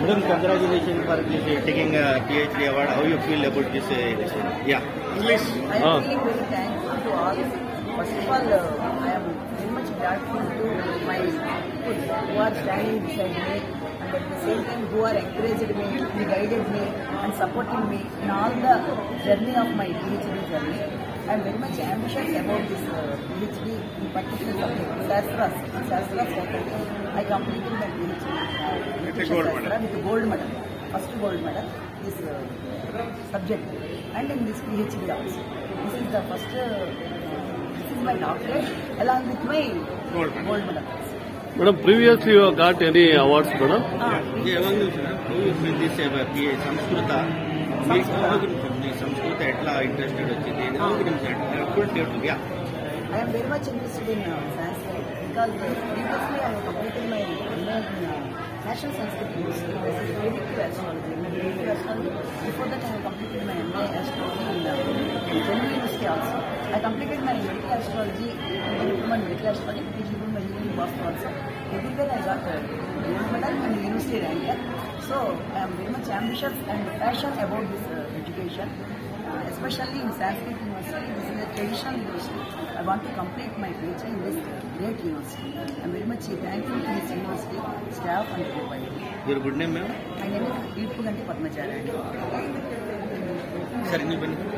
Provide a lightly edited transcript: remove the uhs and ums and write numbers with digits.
Madam, congratulations for this, taking a PhD award. How you feel about this? Yeah. English. I am feeling very thankful to all. First of all, I am very much grateful to my people who are standing beside me and at the same time who are encouraged me, who guided me and supporting me in all the journey of my PhD journey. I am very much ambitious about this PhD in particular subject, Shastras faculty. I completed my PhD with gold medal, first gold medal, this subject, and in this PhD also. This is the first, this is my doctorate along with my gold medal. Madam, previously you got any awards, madam? How you feel this Samskrita? Samskrita etla interested వచ్చింది how గురించి full detail yeah. I am very much interested in Sanskrit because previously I have completed my MA in National Sanskrit University. This is Vedic astrology. Before that I have completed my MA astrology in Delhi University also. I completed my medical astrology in medical astrology, which is my healing work also. Everywhere I got gold medal and university rank. So I am very much ambitious and passionate about this education. Especially in Sanskrit University, this is a traditional university. I want to complete my PhD in this great university. I am very much thankful to this university, staff and provider. Your good name, ma'am? My name is Irpuganti Padmacharya. Sir, any benefit?